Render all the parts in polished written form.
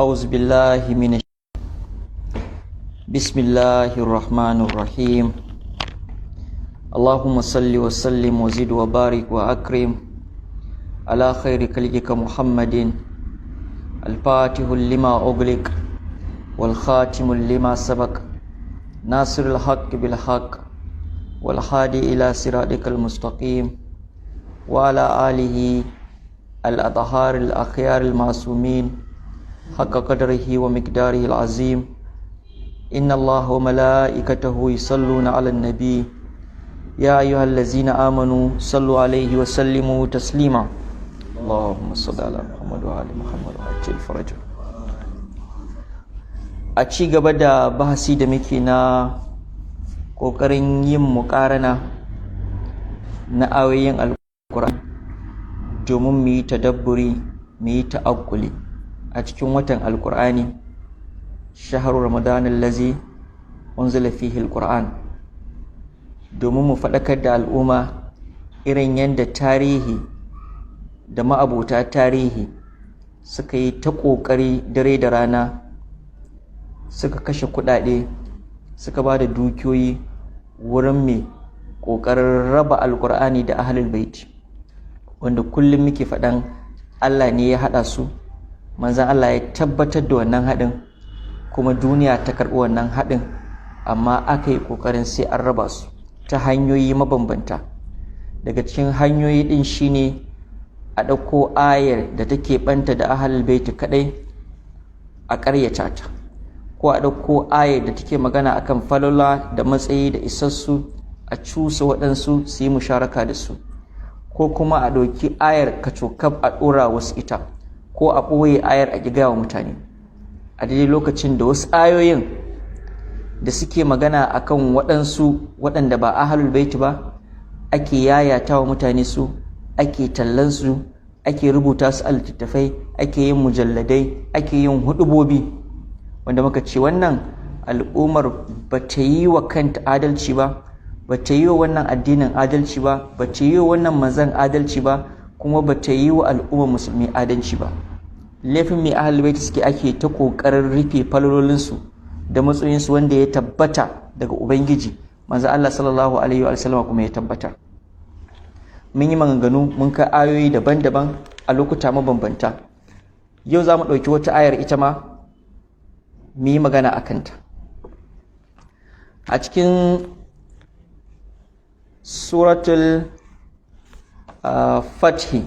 أعوذ بالله من بسم الله الرحمن الرحيم اللهم صل وسلم وزد وبارك وأكرم على خير خلقك محمد الفاتح لما أغلق والخاتم لما سبق ناصر الحق بالحق والهادي إلى صراطك المستقيم وعلى آله الأطهار الأخيار المعصومين حق قدره ومقداره العظيم إن الله وملائكته يصلون على النبي يا أيها الذين آمنوا صلوا عليه وسلموا تسليما اللهم صل على محمد وآل محمد وعجل فرجه. A ci gaba da bahasi da muke na ƙoƙarin yin muƙarana na ayoyin alƙur'ani domin mu yi tadabburi mu yi ta'aqquli a cikin watan alƙur'ani shahru ramadan allazi unzila fihi alqur'an, domin mu faɗakar da al'umma irin yadda tarihi da ma'abota tarihi suka yi ta ƙoƙari dare da rana, suka kashe kuɗaɗe, suka ba da dukiyoyi wurin mai ƙoƙarin raba alƙur'ani da ahlul bait, wanda kullum muke faɗan Allah ne ya haɗa su, manzon Allah ya tabbatar da wannan haɗin, kuma duniya ta karɓi wannan haɗin, amma aka yi ƙoƙarin sai an raba su ta hanyoyi mabambanta. Daga cikin hanyoyi ɗin shine a ɗauko ayar da take ɓanta da ahlul bait kaɗai a ƙaryata ta, ko a ɗauko ayar da take magana akan falala da matsayi da isassu a cusa waɗansu su yi musharaka da su, ko kuma a ɗauki ayar kacokaf a ɗora wasu ita, ko a ɓoye ayar a giga wa mutane a daidai lokacin da wasu ayoyin da suke magana akan waɗansu waɗanda ba ahlul bait ba ake yayata wa mutane su, ake tallansu, ake rubuta su a littattafai, ake yin mujalladai, ake yin huɗubobi, wanda muka ce wannan al'ummar ba ta yi wa kanta adalci ba, ba ta yi wa wannan addinin adalci ba, ba ta yi wa wannan manzon adalci ba, kuma ba ta yi wa al'ummar musulmi adalci ba. Laifin mai ahlul bait suke ake ta kokarin rufe falalolinsu da matsayinsu wanda ya tabbata daga ubangiji, manzon Allah sallallahu alaihi wa sallam kuma ya tabbata. Mun yi maganganu, mun kai ayoyi daban-daban a lokuta mabambanta. Yau za mu ɗauki wata ayar ita ma mu yi magana a kanta. A cikin suratul fathi,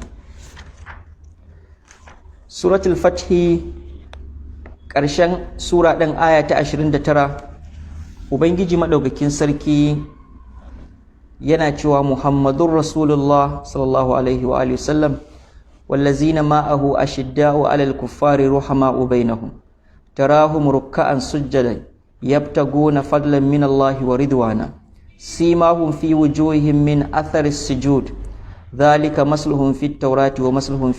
suratul fathi ƙarshen sura ɗin aya ta 29, ubangiji maɗaukakin sarki yana cewa muhammadun rasulullah sallallahu alaihi wa alihi wasallam wallazina ma'ahu ashidda'u 'alal kuffari ruhama'u bainahum tarahum ruk'an sujjadan yabtaguna fadlan min Allah wa ridwana simahum fi wujuhihim min athari as-sujud dhalika masluhum fit tawrati wa masluhum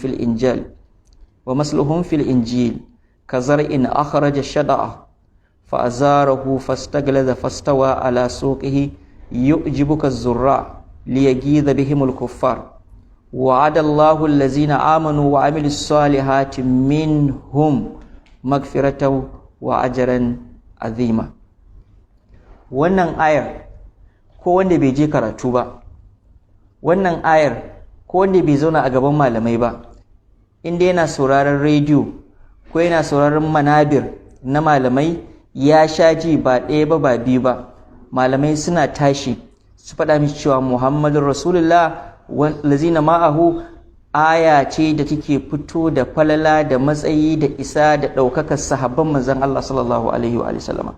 fil injil kazar'in akhraja shad'a fa azarahu fastaglaza fastawa ala suqihi yu'jibuka az-zurra liyaghidha bihim al-kuffar wa'ada Allahu allazina amanu wa 'amilus salihati minhum magfiratan wa ajran azima. Wannan ayar ko wanda bai je karatu ba, wannan ayar ko wanda bai zauna a gaban malamai ba, inda yana sauraron rediyo ko yana sauraron manabir na malamai, ya sha ji ba ɗaya ba ba biyu ba, malamai suna tashi su faɗa mishi cewa muhammadun rasulullah wallazina ma'ahu aya ce da take fito da falala da matsayi da isa da ɗaukakar sahabban manzon Allah sallallahu alaihi wa sallama,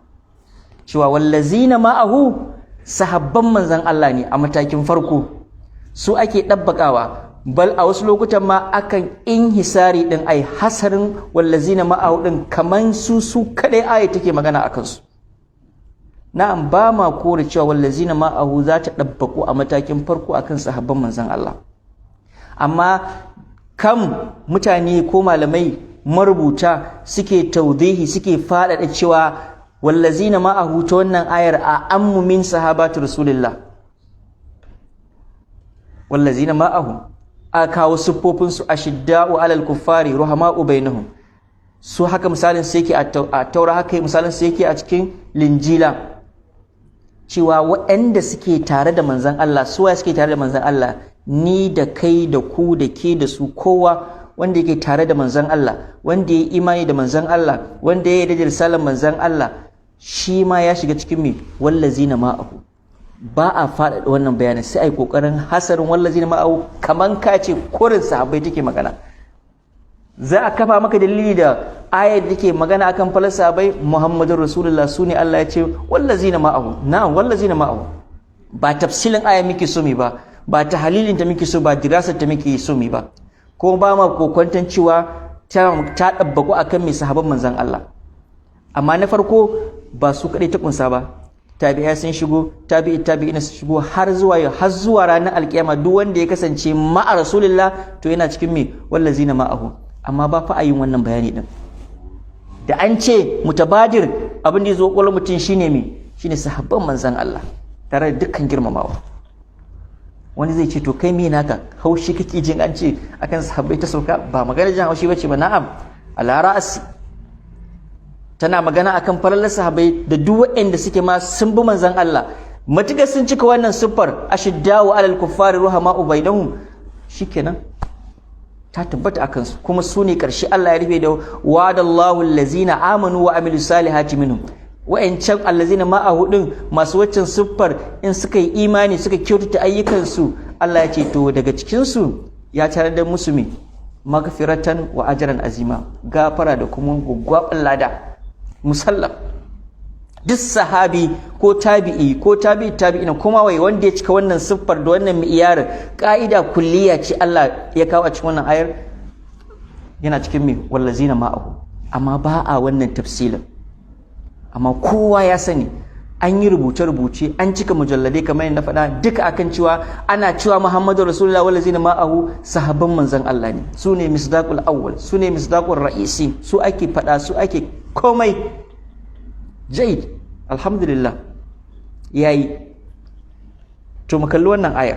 cewa wallazina ma'ahu sahabban manzon Allah ne a matakin farko, su ake ɗabbakawa, bal a wasu lokutan ma akan inhisari din ai hasarin wallazina ma'ahu din kaman su kadai aya take magana akan su. Na'am, ba ma kore cewa wallazina ma'ahu za ta ɗabbaku a matakin farko akan sahabban manzon Allah, amma kam mutane ko malamai marubuta suke taudihi suke faɗaɗa cewa wallazina ma'ahu ta wannan ayar a ammu min sahabatu rasulillah, wallazina ma'ahu a kawo siffofinsu ashidda'u alal kuffari ruhama'u bainahum, su haka misalin su yake a taura, haka misalin su yake a cikin linjila, cewa waɗanda suke tare da manzan Allah, suwa suke tare da manzan Allah, ni da kai da ku da ke da su, kowa wanda yake tare da manzan Allah, wanda ya yi imani da manzan Allah, wanda ya yi da risalar manzan Allah, shi ma ya shiga cikin mai wallazina ma'ahu. Ba a faɗaɗa wannan bayanin, sai a yi ƙoƙarin hasarin wallazina ma'ahu kaman ka ce kurin sahabbai take magana. Za a kafa maka dalili da ayar da take magana akan falar sahabbai, Muhammadur Rasulullah, su ne Allah ya ce wallazina ma'ahu. Na'am, wallazina ma'ahu. Ba tafsilin aya muke so mi ba, ba ta halilin ta muke so ba, dirasar ta muke so mi ba. Ko ba ma kokwantan cewa ta ɗabbaku akan mai sahabban manzon Allah. Amma na farko ba su kaɗai ta kunsa ba, tabi'ai sun shigo, tabi'ina sun shigo, har zuwa ranar alkiyama duk wanda ya kasance ma'a Rasulullah to yana cikin me wallazina ma'ahu. Amma ba fa a yin wannan bayani din. Da an ce mutabadir, abin da ya zo kwallon mutum shine me, shine sahabban manzon Allah tare da dukkan girmamawa. Wani zai ce to kai me naka haushi kake jin an ce akan sahabbai ta sauka? Ba magana jin haushi bace ba, na'am, ala ra'asi. Tana magana akan falalar sahabbai da duk waɗanda suke ma sun bi manzon Allah, matuƙar sun cika wannan siffar ashiddawu alal kuffari ruhama'u bainahum, shikenan ta tabbata akan su, kuma su ne ƙarshe Allah ya rufe da wa'adallahu allazina amanu wa amilus salihati minhum. Wa'ancan allazina ma'ahu din masu waccan siffar, in suka yi imani suka kyautata ayyukansu, Allah ya ce to daga cikin su ya tare da musu me magfiratan wa ajran azima, gafara da kuma gwaggwaban lada musallam. Duk sahabi ko tabi'ina kuma wai wanda ya cika wannan siffar da wannan mi'iyar, ka'ida kulliya ce Allah ya kawo a cikin wannan ayar, yana cikin me wallazina ma'ahu. Amma ba a wannan tafsilin, amma kowa ya sani, an yi rubuce-rubuce, an cika mujalladai kamar yadda faɗa duka akan cewa ana cewa Muhammadu Rasulullah wallazina ma'ahu sahabban manzon Allah ne, su ne misdaqul awwal, su ne misdaqul ra'isi, su ake faɗa, su ake komai. Jaid, alhamdulillah, yayi. To mu kalli wannan aya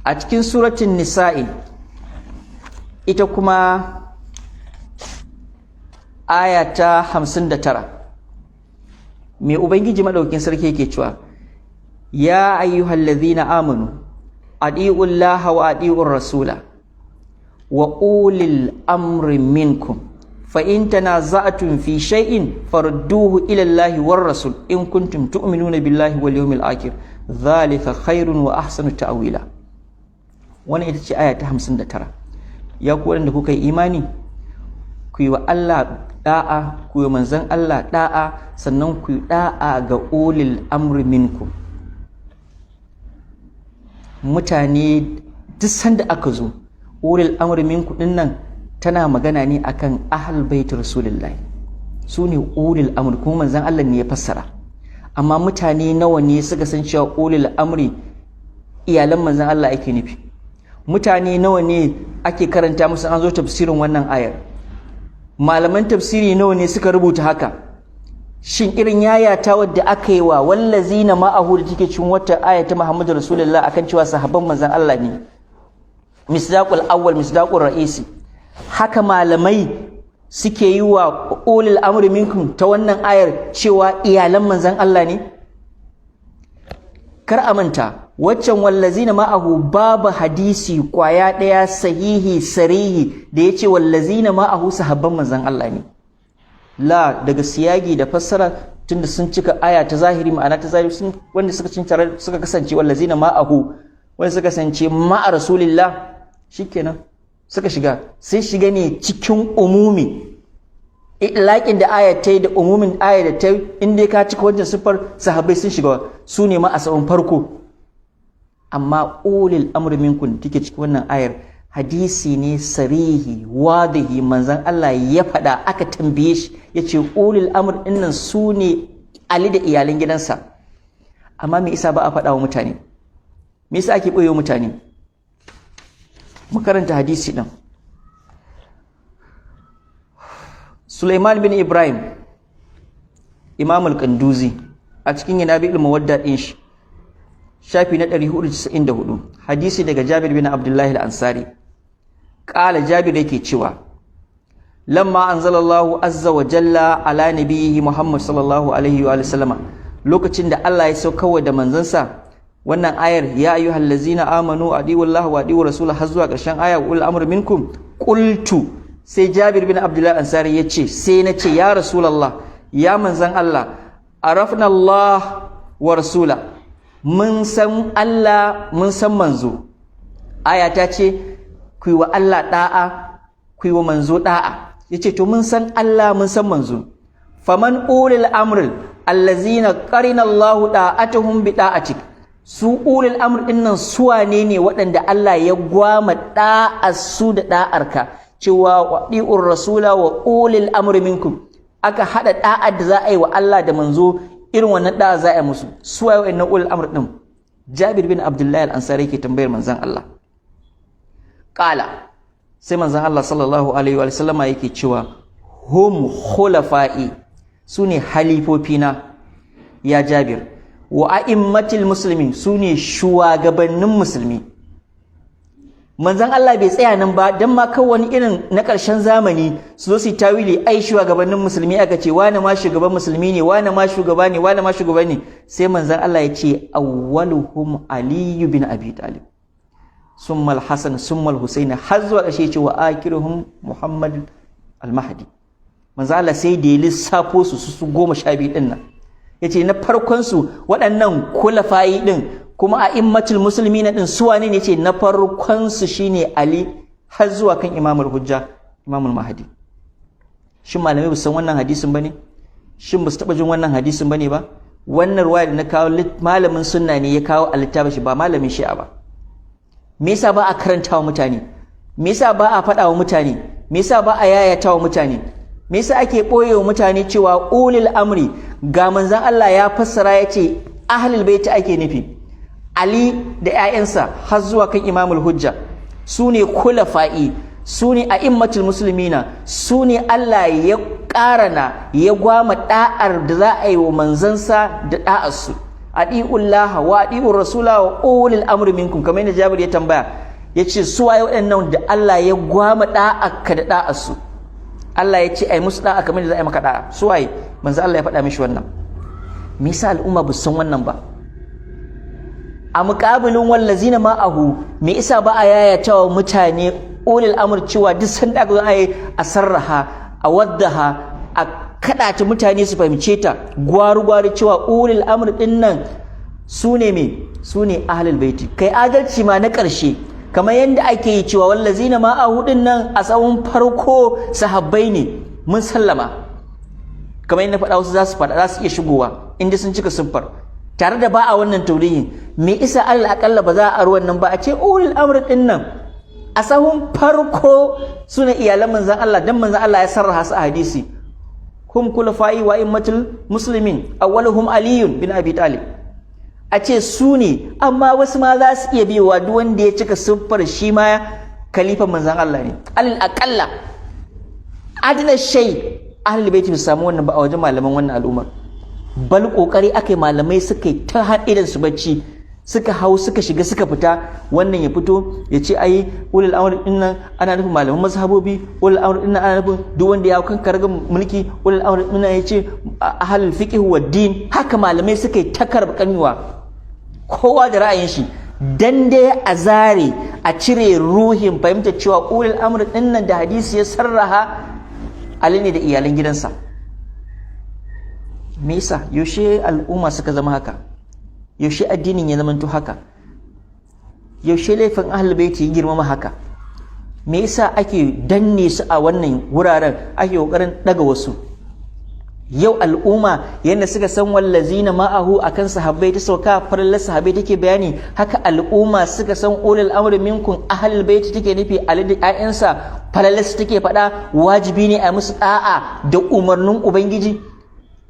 a cikin suratul nisa'i, ita kuma aya ta 59. mai ubangiji madaukin sarki yake cewa ya ayyuhallazina amanu adiullaha wa adiur rasula wa ulil amri minkum fa in tanaza'tum fi shay'in farudduhu ila Allahi war rasul in kuntum tu'minuna billahi wal yawmil akhir dhalika khairun wa ahsanu ta'wila. Wannan ita ce aya ta 59. Ya ku wanda kuka yi imani, ku yi wa Allah da'a, ku yi manzon Allah da'a, sannan ku yi da'a ga ulil amri minkum. Mutane duk sanda aka zo ulil amri minkum din nan tana magana ne akan ahlul bait rasulullahi, su ne ulil amri, kuma manzon Allah ne ya fassara. Amma mutane nawa ne suka san cewa ulil amri iyalan manzon Allah ake nufi? Mutane nawa ne ake karanta musu an zo tafsirin wannan ayar? Malaman tafsiri nawa ne suka rubuta haka? Shin irin yayata wadda aka yi wa wallazina ma'ahu da take cikin wata aya ta Muhammadu Rasulullah akan cewa sahabban manzon Allah ne, misdaqul awwal, misdaqul ra'isi, haka malamai suke yi wa ulil amri minkum ta wannan ayar cewa iyalan manzon Allah ne? Kar a manta, waccan wallazina ma'ahu babu hadisi kwaya daya sahihi sarihi da yace wallazina ma'ahu sahabban manzon Allah ne. La, daga siyagi da fassara, tunda sun cika aya ta zahiri, ma'ana ta zahiri, sun wanda suka kasance wallazina ma'ahu, wanda suka kasance ma'a rasulillah, shikenan suka shiga, sai shiga ne cikin umumi. Laƙin da aya ta yi da umumin aya da ta yi, inda ka cika wajen siffar, sahabbai sun shiga, su ne ma a sabon farko. Amma ulil amri minkum take cikin wannan ayar, hadisi ne sarihi wadihi, manzon Allah ya faɗa, aka tambaye shi yace ulil amr dinnan su ne Ali da iyalan gidansa. Amma me isa ba a faɗa wa mutane? Me yasa ake ɓoye wa mutane? Mu karanta hadisi ɗin. Sulaiman bin Ibrahim, Imam al-Qanduzi, a cikin Yanabi'ul Mawadda ɗin shi, shafi na 494, hadisi daga Jabir bin Abdullah al-Ansari. qala Jabir yake cewa lamma anzalallahu azza wa jalla ala nabiyhi Muhammad sallallahu alaihi wa sallama, lokacin da Allah ya saukarwa da manzansa wannan ayar ya ayyuhallazina amanu adiwallaha wa adiwur rasulahu har zuwa ƙarshen aya ul amru minkum, qultu sai Jabir bin Abdullah Ansari yace sai nace ya rasulullah ya manzan Allah arafna Allah wa rasula, mun san Allah mun san manzo. Aya ta ce ku yi wa Allah da'a ku yi wa manzo da'a, yace to mun san Allah mun san manzo. Faman ulil amr allazina qarina Allah da'atuhum bi da'atik, su ulil amr dinnan suwane ne waɗanda Allah ya gwama da'ar su da da'arka, cewa wadi'ur rasula wa ulil amr minkum, aka hada da'ar da za a yi wa Allah da manzo, irin wannan da'a za a yi musu. Suwaye wa'annan ulil amr din? Jabir bin Abdullah al-Ansari yake tambayar manzon Allah. Qala, sai manzon Allah sallallahu alaihi wa sallama yake cewa hum khulafa'i, sune halifofina ya Jabir, wa a'immatil muslimin, sune shugabannin musulmi. Manzon Allah bai tsaya nan ba dan ma kawai wani irin na ƙarshen zamani su zo su tawili ai shugabannin musulmi aka ce wani ma shugaban musulmi ne, wani ma shugaba ne, wani ma shugaba ne. Sai manzon Allah ya ce awwaluhum Ali bin Abi Talib, summa al-Hasan summa al-Husayn, har zuwa ƙarshe ce wa akiruhum Muhammad al-Mahdi. Manzon Allah sai da ya lissafo su 12 din nan, yace na farkon su waɗannan kulafayi din kuma a immatul musulmi na din su wane ne? Ce na farkon su shine Ali har zuwa kan Imamul Hujja, Imamul Mahdi. Shin malamai ba san wannan hadisin bane? Shin ba su taba jin wannan hadisin bane ba? Wannan ruwaya da na kawo malamin sunna ne ya kawo a littafin shi, ba malamin shi'a ba. Me yasa ba a karanta wa mutane? Me yasa ba a faɗa wa mutane? Me yasa ba a yayata wa mutane? Me yasa ake ɓoye wa mutane cewa ulil amri ga manzon Allah ya fassara ya ce ahlul bait ake nufi? Ali da ‘ya'yansa har zuwa kan Imamul Hujja su ne kulafa'i, su ne a'immatul muslimina, su ne Allah ya ƙarana ya gwama ɗa'ar da za a yi wa manzansa da ɗa'arsu. Adi'ullaha wa adi'ur rasula wa ulil amri minkum, kamar yadda Jabir ya tambaya, ya ce su waye waɗannan da Allah ya gwama ɗa'arka da ɗa'arsu. Allah ya ce ai musu ɗa'a kamar yadda za a yi maka ɗa'a. Su waye? Manzo Allah ya faɗa mishi wannan. Me yasa al'umma ba su san wannan ba? A muƙabilin wallazina ma'ahu, me isa ba a yayatawa mutane ulil amr cewa duk sanda aka zo a sarraha, a waddaha, a kaɗata mutane su fahimce ta gwaru-gwaru cewa ulil amr din nan su ne me? Su ne ahlul baiti. Kai adalci ma na ƙarshe kamar yadda ake yi cewa wallazina ma'ahu din nan a tsawon farko sahabbai ne, mun sallama. Kamar yadda faɗa wasu za su iya shigowa inda sun cika siffar. Tare da ba a wannan taurihin, me isa Allah akalla ba za a aro wannan ba a ce ulul amr din nan a sahun farko suna iyalan manzon Allah, dan manzon Allah ya sarraha su a hadisi, hum khulafai wa immatul muslimin awwaluhum aliyun bin Abi Talib. A ce su ne, amma wasu ma za su iya biyowa duk wanda ya cika siffar shi ma kalifan manzon Allah ne. Alal akalla adna shay ahlul bait su samu wannan ba a wajen malaman wannan al'ummar. Bal kokari akai malamai suka yi ta haɗidan su bacci, suka hau suka shiga suka fita, wannan ya fito ya ce ai ulul amr din nan ana nufin malaman mazhabobi, ulul amr din nan ana nufin duk wanda ya kan karga mulki, ulul amr din nan ya ce ahlul fiqh wa din. Haka malamai suka yi ta karbakanwa, kowa da ra'ayin shi, dan dai a zare a cire ruhin fahimtar cewa ulul amr din nan da hadisi ya sarraha Ali ne da iyalan gidansa. Me yasa yaushe al'umma suka zama haka? Yaushe addinin ya zamanto haka? Yaushe laifin ahlul baiti ya girmama haka? Me yasa ake danne su a wannan wuraren, ake kokarin daga wasu? Yau al'umma yanda suka san wallazina ma'ahu akan sahabbai ta sauka farallar sahabbai take bayani, haka al'umma suka san ulul amri minkum ahlul baiti take nufi Ali da ƴaƴansa farallar su take faɗa wajibi ne a musu da'a da umarnin ubangiji,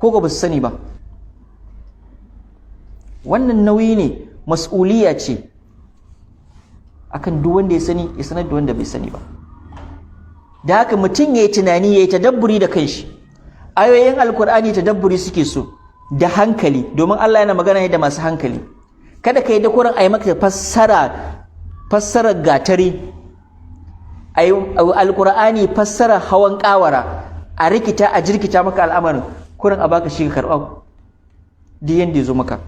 ko ba su sani ba? Wannan nauyi ne, mas'uliya ce akan duk wanda ya sani ya sanar da wanda bai sani ba. Da haka mutum yayi tunani, yayi tadabburi da kanshi. Ayoyin alkur'ani tadabburi suke so da hankali, domin Allah yana magana ne da masu hankali. Kada ka yi da kurin ayi maka fassarar gatari, alqur'ani fassara hawan kawara a rikita a jirkita maka al'amarin kurin a baka shi ka karɓa duk yanda ya zo maka.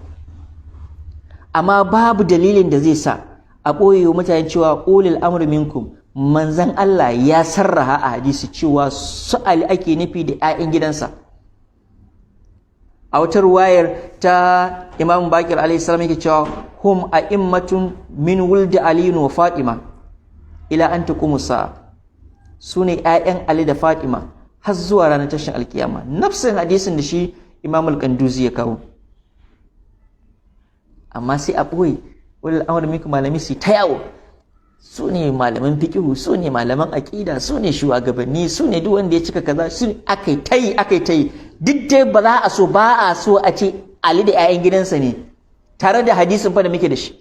Amma babu dalilin da zai sa a ɓoye mutane cewa ulil amri minkum, manzon Allah ya sarraha a hadisi cewa su Ali ake nufi da 'ya'yan gidansa. A wata ruwayar ta Imam Bakir alaihi salam yake cewa hum a'immatun min wuldi Ali wa Fatima ila an taqumu sa'a, sune 'ya'yan Ali da Fatima har zuwa ranar tashin alkiyama. Nafsin hadisin da shi Imam al-Qanduzi ya kawo. Amma sai a ɓoye wani al'amar minku malami su ta yawo, su ne malaman fiƙihu, su ne malaman aƙida, su ne shugabanni, su ne duk wanda ya cika kaza, su ne akai ta yi duk dai ba a so a ce Ali da 'ya'yan gidansa ne tare da hadisin fa da muke da shi.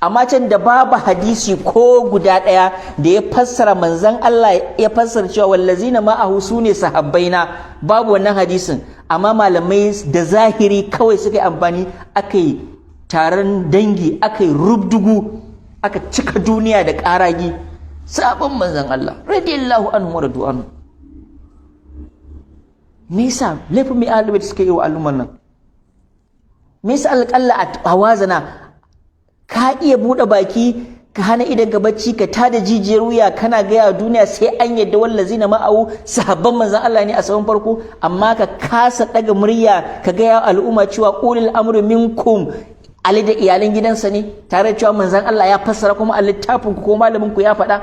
Amma can da babu hadisi ko guda ɗaya da ya fassara manzon Allah ya fassara cewa wallazina ma'ahu su ne sahabbaina, babu wannan hadisin. Amma malamai da zahiri kawai suka yi amfani, aka yi taron dangi, aka yi rubdugu, aka cika duniya da ƙaragi sabon manzon Allah radiyallahu anhu wa radu anhu. Me yasa laifin mai ahlul bait suka yi wa al'umman nan? Me yasa alƙalla a wazana ka iya buɗe baki ka hana idan ka bacci ka tada jijiyar wuya kana gaya duniya sai an yadda wallazina ma'ahu sahabban manzon Allah ne a sabon farko, amma ka kasa daga murya ka gaya al'umma cewa ulil amri minkum, Ali da iyalan gidansa ne, tare da cewa manzon Allah ya fassara kuma a littafin ku ko malamin ku ya faɗa.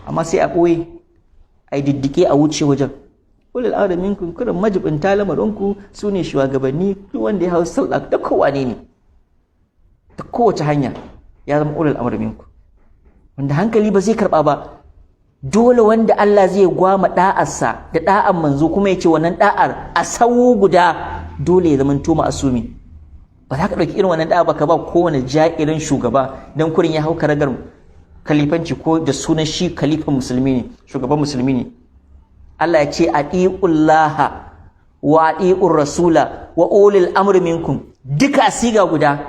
Amma sai a ɓoye a diddike a wuce wajen. Ulul amri minkum, kurin majibinta lamarin ku su ne shugabanni, duk wanda ya hau sallah da kowane ne, ta kowace hanya ya zama ulul amri minkum, wanda hankali ba zai karɓa ba. Dole wanda Allah zai gwama da'arsa da da'ar manzo kuma ya ce wannan da'ar a sawu guda dole ya zama to ma'asumi. Ba za ka ɗauki irin wannan da'a ba ka ba kowane ja'irin shugaba don kurin ya hau karagar kalifanci ko da sunan shi kalifan musulmi ne, shugaban musulmi ne. Allah ya ce atiullaha wa atiur rasula wa ulil amri minkum, duka siga guda.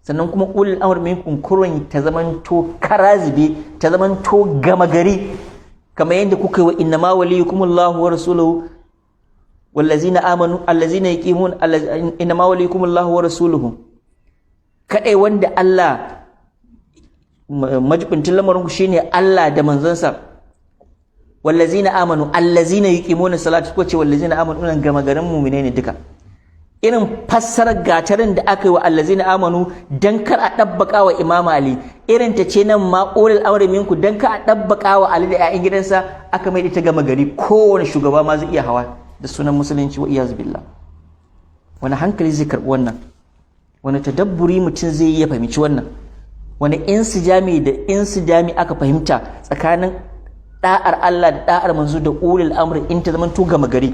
Sannan kuma ulil amri minkum kurin ta zamanto karazibe, ta zamanto gama gari, kamar yadda kuka yi wa innama waliyukumullahu wa rasuluhu wallazina amanu allazina yaqimun innama waliyukumullahu wa rasuluhu. Kadai wanda Allah majibintin lamarin ku shine Allah da manzansa. Wallazina amanu allazina yuqimuna salata, ko ce wallazina amanu nan gama garin mu'mine ne duka. Irin fassarar gatarin da aka yi wa allazina amanu dan kar a dabbaka wa Imam Ali, irin ta ce nan ma ulul amri minku dan kar a dabbaka wa Ali da 'ya'yan gidansa, aka mai ita gama gari, kowane shugaba ma zai iya hawa da sunan musulunci wa iyaz billah. Wani hankali zai karɓi wannan? Wani tadabburi mutum zai yi ya fahimci wannan? Wani insijami aka fahimta tsakanin da'ar Allah da da'ar manzo da ulul amri in ta zama to gama gari?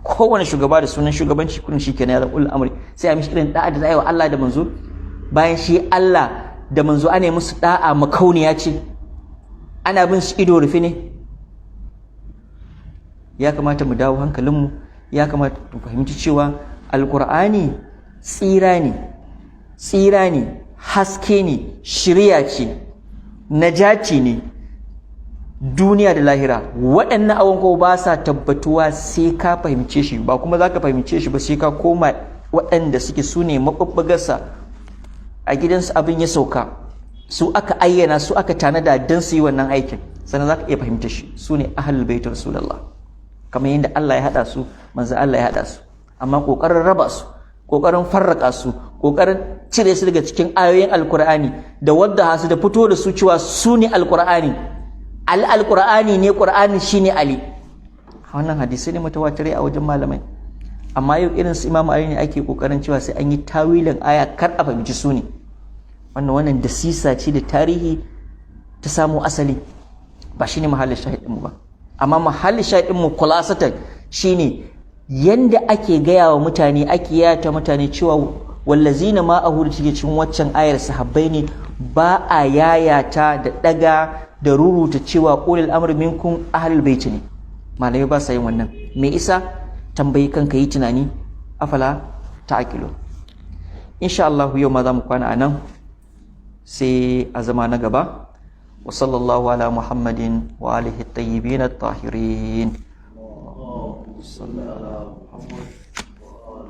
Kowane shugaba da sunan shugabanci kullun shikenan ya zama ulul amri, sai a mishi irin da'a da zai wa Allah da manzo, bayan shi Allah da manzo ana musu da'a makauniya ce, ana bin su ido rufe ne. Ya kamata mu dawo hankalinmu, ya kamata mu fahimci cewa alqur'ani tsira ne, haske ne, shiriya ce, najati ne, duniya da lahira. Waɗannan abin ko ba sa tabbatuwa sai ka fahimce shi, ba kuma za ka fahimce shi ba sai ka koma waɗanda suke su ne maɓuɓɓugarsa, a gidansu abin ya sauka, su aka ayyana, su aka tanada don su yi wannan aikin, sannan za ka iya fahimta shi. Su ne ahlul bait rasulullah, kamar yadda Allah ya haɗa su, manzo Allah ya haɗa su. Amma ƙoƙarin raba su, ƙoƙarin farraka su, ƙoƙarin cire su daga cikin ayoyin alkur'ani da wadda su da fito da su cewa su ne alkur'ani, alkur'ani ne, ƙur'ani shine Ali. Wannan hadisi ne mutawatire a wajen malamai. Amma yau irin su Imam Ali ne ake ƙoƙarin cewa sai an yi tawilin aya kar a fahimci su ne. Wannan da sisa ce da tarihi ta samo asali, ba shine mahallin shahidin mu ba. Amma mahallin shahidin mu kulasatan shine yanda ake gaya wa mutane, ake yata mutane cewa wallazina ma'ahu da take cikin waccan ayar sahabbai ne, ba a yayata da daga da ruruta cewa ulul amri minkum ahlul bait ne. Malamai ba sa yin wannan. Me isa? Tambayi kanka, yi tunani, afala ta'qilu. Insha Allah yau ma za mu kwana anan, sai a zama na gaba wa sallallahu ala Muhammadin wa alihi at-tayyibin at-tahirin. اللهم صل على محمد وآل